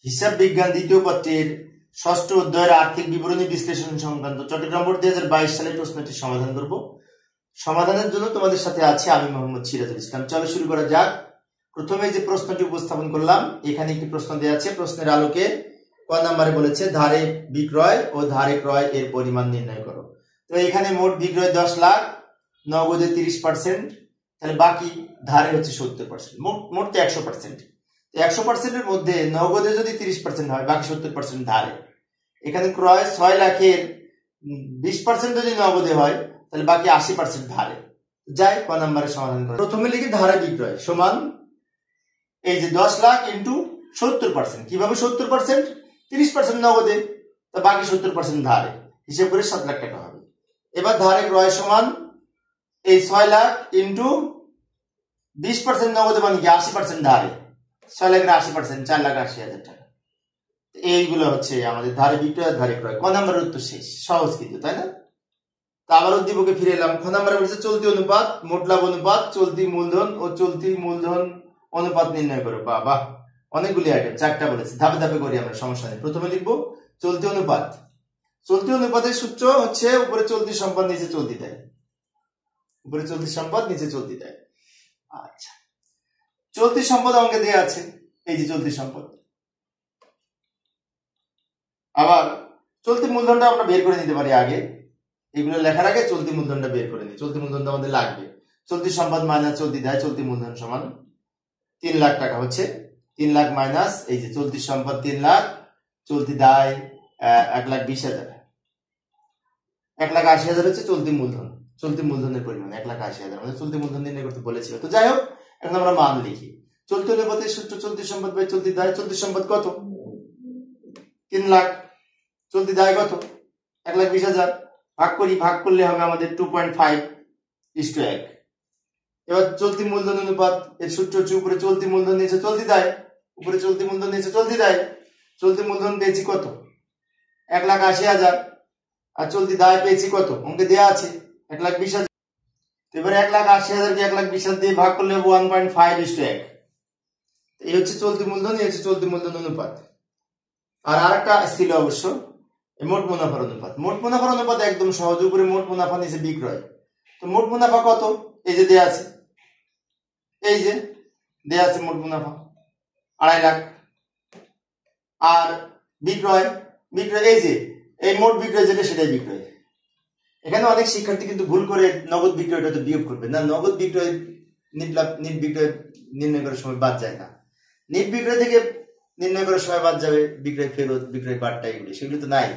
হিসাব বিজ্ঞান দ্বিতীয় পত্রের ষষ্ঠ অধ্যায়ের আর্থিক বিবরণী বিশ্লেষণ সংক্রান্ত চট্টগ্রাম বোর্ড 2022 সালের প্রশ্নটি সমাধান করব। সমাধানের জন্য তোমাদের সাথে আছে আমি মোহাম্মদ সিরাজুল ইসলাম। চলো শুরু করা যাক। প্রথমে যে প্রশ্নটি উপস্থাপন করলাম, এখানে একটি প্রশ্ন দেওয়া আছে। প্রশ্নের আলোকে ক নম্বরে বলেছে ধারে বিক্রয় ও ধারে ক্রয় এর পরিমাণ নির্ণয় করো। তো এখানে মোট বিক্রয় 10 লাখ, নগদে 30%, তাহলে বাকি ধারে হচ্ছে 70%, মোট 100%। 100% এর মধ্যে নগদে যদি 30% হয়, বাকি 70% ধারে। এখানে ক্রয় 6 লাখের 20% যদি নগদে হয়, তাহলে বাকি 80% ধারে। যাই ক নম্বরে সমাধান করা। প্রথমে লিখি ধারে বিক্রয় সমান এই যে 10 লাখ ইন্টু 70%। কিভাবে 70%? 30% নগদে, তা বাকি 70% ধারে, হিসেব করে 7 লাখ টাকা হবে। এবার ধারে ক্রয় সমান এই 6 লাখ ইন্টু 20% নগদে, মানে কি 80% ধারে। 6 লাখের 80%, 4,80,000 টাকা। এইগুলো হচ্ছে আমাদের ধারে বিক্রয়, ধারে ক্রয়। ক নম্বরের উত্তর শেষ। সহজ কিন্তু, তাই না? তা আবার উদ্দীপকে ফিরে এলাম। খ নম্বরে বলছে চলতি অনুপাত, মোট লাভ অনুপাত, চলতি মূলধন ও চলতি মূলধন অনুপাত নির্ণয় করো। বাহ, অনেকগুলি আইটেম, 4টা বলেছে। ধাপে ধাপে করি আমরা, সমস্যা নেই। প্রথমে লিখবো চলতি অনুপাত। চলতি অনুপাতের সূত্র হচ্ছে উপরে চলতি সম্পদ, নিচে চলতি দেয়। উপরে চলতি সম্পদ, নিচে চলতি দেয়। আচ্ছা, চলতি সম্পদ আমাকে দেওয়া আছে, এই যে চলতি সম্পদ। আবার চলতি মূলধনটা আমরা বের করে নিতে পারি আগে। এগুলো লেখার আগে চলতি মূলধনটা বের করে নিই। চলতি মূলধনটা আমাদের লাগবে। চলতি সম্পদ মাইনাস চলতি দায়, চলতি মূলধন সমান 3 লাখ টাকা হচ্ছে। 3 লাখ মাইনাস এই যে চলতি সম্পদ 3 লাখ, চলতি দায় 1,20,000। 1,80,000 হচ্ছে চলতি মূলধন। চলতি মূলধনের পরিমাণ 1,80,000, মানে চলতি মূলধন নির্ণয় করতে বলেছিল। তো যাই হোক, এখন আমরা মান লিখি। চলতি অনুপাতের সূত্র চলতি সম্পদ বাই চলতি দায়। চলতি সম্পদ কত? 3 লাখ। চলতি দায় কত? 1,20,000। ভাগ করি, ভাগ করলে হবে আমাদের 2.5:1। এবার চলতি মূলধন অনুপাত এর সূত্র হচ্ছে উপরে চলতি মূলধন, নিচে চলতি দায়। উপরে চলতি মূলধন, নিচে চলতি দায়। চলতি মূলধন পেয়েছি কত? 1,80,000। আর চলতি দায় পেয়েছি কত? অঙ্কে দেওয়া আছে 1,20,000। এবারে 1,80,000 কে 1,20,000 দিয়ে ভাগ করলে 1.5:1। এই হচ্ছে চলতি মূলধন, এই হচ্ছে চলতি মূলধন অনুপাত। আর আরেকটা ছিল অবশ্য মোট মুনাফার অনুপাত। মোট মুনাফার অনুপাত একদম সহজ। উপরে মোট মুনাফা, নিচে বিক্রয়। তো মোট মুনাফা কত? এই যে দেয়া আছে, এই যে দেয়া আছে মোট মুনাফা 2.5 লাখ। আর বিক্রয়, এই যে এই মোট বিক্রয় যেটা, সেটাই বিক্রয়। এখানে অনেক শিক্ষার্থী কিন্তু ভুল করে নগদ বিক্রয়টা তো বিয়োগ করবে না। নগদ বিক্রয় নিট বিক্রয় নির্ণয় করার সময় বাদ যায় না। নিট বিক্রয় থেকে নির্ণয় করার সময় বাদ যাবে বিক্রয় ফেরত, বিক্রয় বার্তা, এগুলি সেগুলো তো নাই।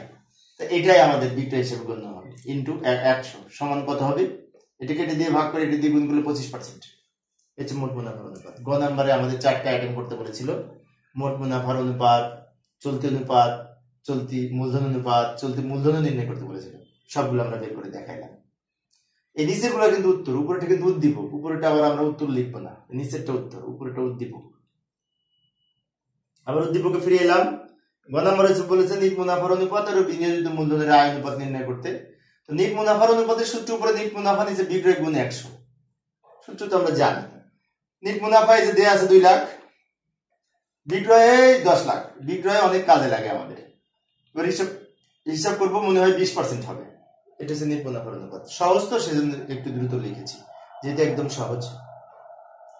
এটাই আমাদের বিক্রয় হিসেবে গণ্য হবে। ইন্টু 100 সমান কত হবে? এটা কেটে দিয়ে ভাগ করে এটা দিয়ে গুণ করলে 25%। হচ্ছে মোট মুনাফার অনুপাত। গ নম্বরে আমাদের 4টা আইটেম করতে বলেছিল। মোট মুনাফার অনুপাত, চলতি অনুপাত, চলতি মূলধন অনুপাত, চলতি মূলধন নির্ণয় করতে বলেছিল। সবগুলো আমরা বের করে দেখাইলাম। এই নিচের গুলো কিন্তু উত্তর, উপরেটা কিন্তু উদ্দীপক। উপরেটা আবার আমরা উত্তর লিখবো না, নিচেরটা উত্তর, উপরেটা উদ্দীপক। আবার উদ্দীপকে ফিরে এলাম। গ নম্বরে বলেছে নিট মুনাফার অনুপাত আর বিনিয়োজিত মূলধনের আয় অনুপাত নির্ণয় করতে। তো নিট মুনাফার অনুপাতের সূত্র উপরে নিট মুনাফা, নিচে বিক্রয় গুণ 100। সূত্র তো আমরা জানি। নিট মুনাফা এই যে দেয়া আছে 2 লাখ, বিক্রয়ে 10 লাখ। বিক্রয় অনেক কাজে লাগে আমাদের। এবার হিসাব করবো, মনে হয় 20% হবে। এটা হচ্ছে নিট মুনাফার অনুপাত। সহজ তো, সেজন্য একটু দ্রুত লিখেছি, যেটা একদম সহজ।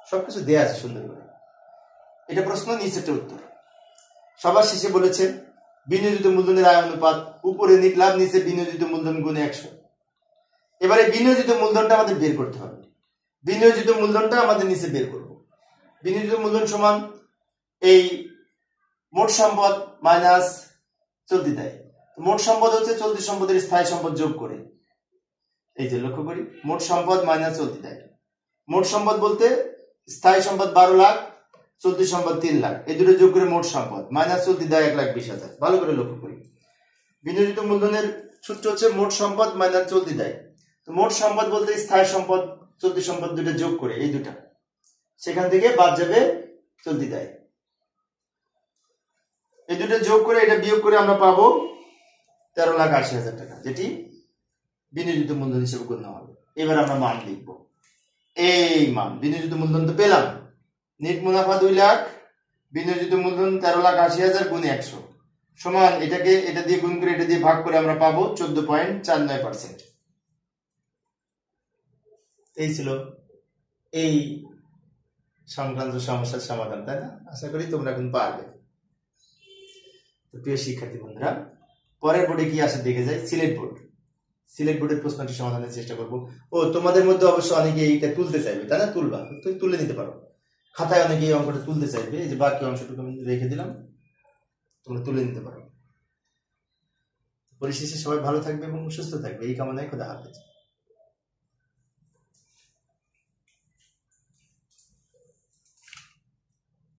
সবকিছু দেয়া আছে সুন্দর করে। এটা প্রশ্ন, নিচেরটা উত্তর। সবার শেষে বলেছে বিনিয়োজিত মূলধনের আয় অনুপাত। উপরে নিট লাভ, নিচে বিনিয়োজিত মূলধন গুণ 100। এবারে বিনিয়োজিত মূলধনটা আমাদের বের করতে হবে। বিনিয়োজিত মূলধনটা আমাদের নিচে বের করব। বিনিয়োজিত মূলধন সমান এই মোট সম্পদ মাইনাস চলতি দায়। মোট সম্পদ হচ্ছে চলতি সম্পদের স্থায়ী সম্পদ যোগ করে। এই যে লক্ষ্য করি, মোট সম্পদ মাইনাস চলতি দায়। মোট সম্পদ বলতে স্থায়ী সম্পদ 12 লাখ, চলতি সম্পদ 3 লাখ। এই দুটো যোগ করে মোট সম্পদ মাইনাস চলতি দায় 1,20,000। ভালো করে লক্ষ্য করি, বিনিয়োজিত মূলধনের সূত্র হচ্ছে মোট সম্পদ মাইনাস চলতি দায়। তো মোট সম্পদ বলতে স্থায়ী সম্পদ, চলতি সম্পদ দুটো যোগ করে, এই দুটা, সেখান থেকে বাদ যাবে চলতি দায়। এই দুটো যোগ করে এটা বিয়োগ করে আমরা পাবো 13,80,000 টাকা, যেটি বিনিয়োজিত মূলধন হিসেবে গণ্য হবে। এবার আমরা মান লিখব। এই মান বিনিয়োজিত মূলধন তো পেলাম। নিট মুনাফা 2 লাখ, বিনিয়োজিত মূলধন 13,80,000 গুণ 100 সমান এটাকে এটা দিয়ে গুণ করে এটা দিয়ে ভাগ করে আমরা পাবো 14.49%। এই ছিল এই সংক্রান্ত সমস্যার সমাধান, তাই না? আশা করি তোমরা এখন পারবে। তো প্রিয় শিক্ষার্থী বন্ধুরা, পরের বোর্ডে কি আসে দেখে যাই। সিলেট বোর্ডের প্রশ্নটি সমাধানের চেষ্টা করব। ও তোমাদের মধ্যে অবশ্য অনেকে এইটা তুলতে চাইবে, তাই না? তুলবা, তুমি তুলে নিতে পারো। খাতায় অনেকে এই অঙ্কটা তুলতে চাইবে, এই যে বাকি অংশটুকু আমি রেখে দিলাম, তোমরা তুলে নিতে পারো। পরিশেষে সবাই ভালো থাকবে এবং সুস্থ থাকবে এই কামনায় খোদা হাফেজ।